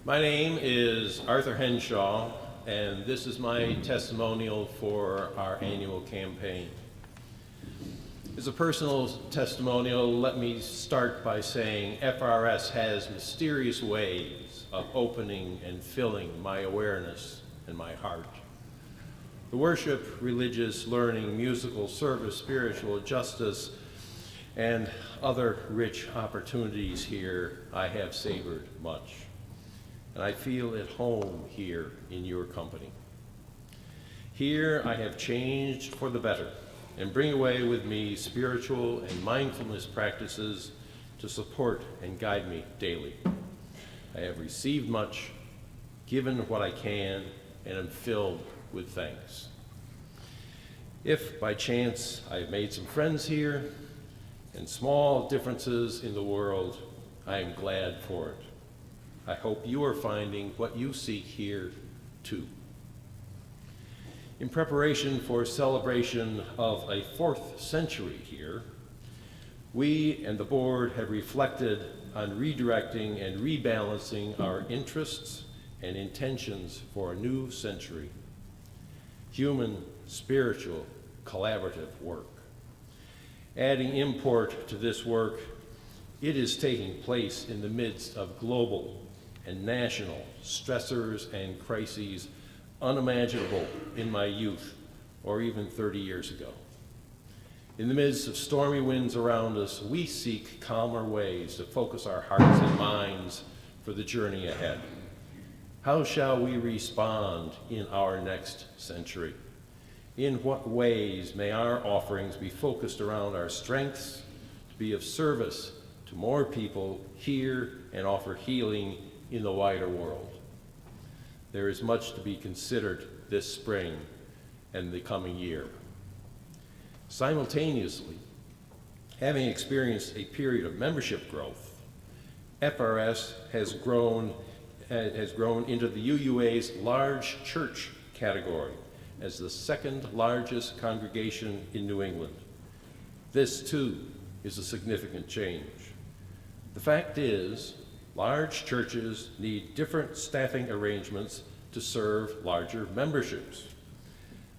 My name is Arthur Henshaw, and this is my testimonial for our annual campaign. As a personal testimonial, let me start by saying FRS has mysterious ways of opening and filling my awareness and my heart. The worship, religious, learning, musical, service, spiritual, justice, and other rich opportunities here I have savored much. And I feel at home here in your company. Here I have changed for the better and bring away with me spiritual and mindfulness practices to support and guide me daily. I have received much, given what I can, and am filled with thanks. If by chance I have made some friends here and small differences in the world, I am glad for it. I hope you are finding what you seek here too. In preparation for celebration of a 4th century here, we and the board have reflected on redirecting and rebalancing our interests and intentions for a new century. Human, spiritual, collaborative work. Adding import to this work, it is taking place in the midst of global and national stressors and crises unimaginable in my youth or even 30 years ago. In the midst of stormy winds around us, we seek calmer ways to focus our hearts and minds for the journey ahead. How shall we respond in our next century? In what ways may our offerings be focused around our strengths to be of service to more people here and offer healing in the wider world? There is much to be considered this spring and the coming year. Simultaneously, having experienced a period of membership growth, FRS has grown into the UUA's large church category as the 2nd largest congregation in New England. This too is a significant change. The fact is, large churches need different staffing arrangements to serve larger memberships.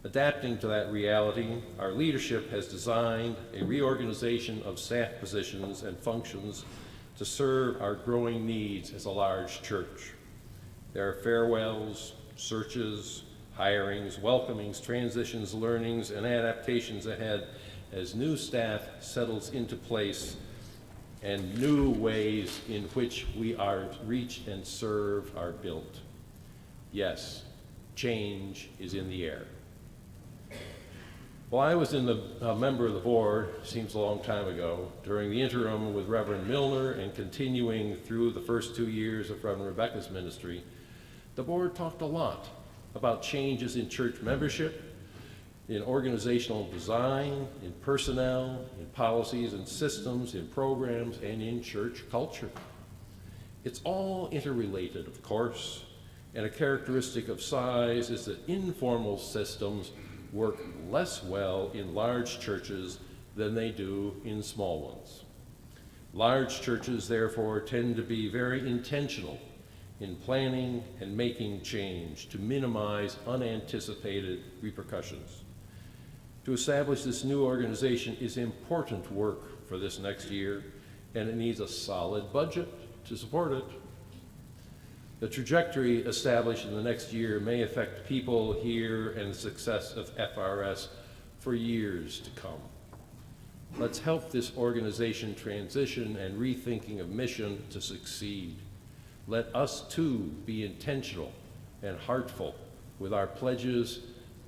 Adapting to that reality, our leadership has designed a reorganization of staff positions and functions to serve our growing needs as a large church. There are farewells, searches, hirings, welcomings, transitions, learnings, and adaptations ahead as new staff settles into place and new ways in which we are reached and served are built. Yes, change is in the air. While I was a member of the board, seems a long time ago, during the interim with Reverend Milner and continuing through the first 2 years of Reverend Rebecca's ministry, the board talked a lot about changes in church membership, in organizational design, in personnel, in policies and systems, in programs, and in church culture. It's all interrelated, of course, and a characteristic of size is that informal systems work less well in large churches than they do in small ones. Large churches, therefore, tend to be very intentional in planning and making change to minimize unanticipated repercussions. To establish this new organization is important work for this next year, and it needs a solid budget to support it. The trajectory established in the next year may affect people here and the success of FRS for years to come. Let's help this organization transition and rethinking of mission to succeed. Let us too be intentional and heartful with our pledges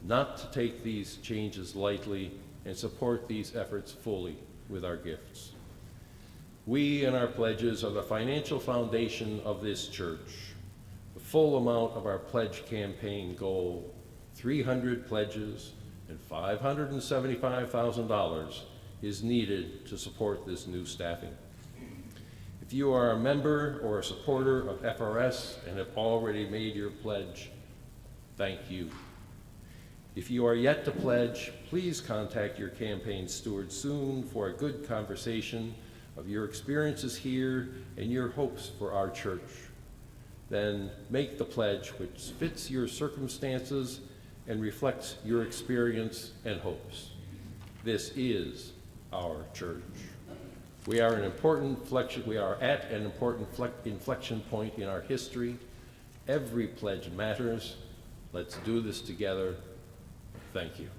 not to take these changes lightly and support these efforts fully with our gifts. We and our pledges are the financial foundation of this church. The full amount of our pledge campaign goal, 300 pledges and $575,000, is needed to support this new staffing. If you are a member or a supporter of FRS and have already made your pledge, thank you. If you are yet to pledge, please contact your campaign steward soon for a good conversation of your experiences here and your hopes for our church. then make the pledge which fits your circumstances and reflects your experience and hopes. This is our church. We are at an important inflection point in our history. Every pledge matters. Let's do this together. Thank you.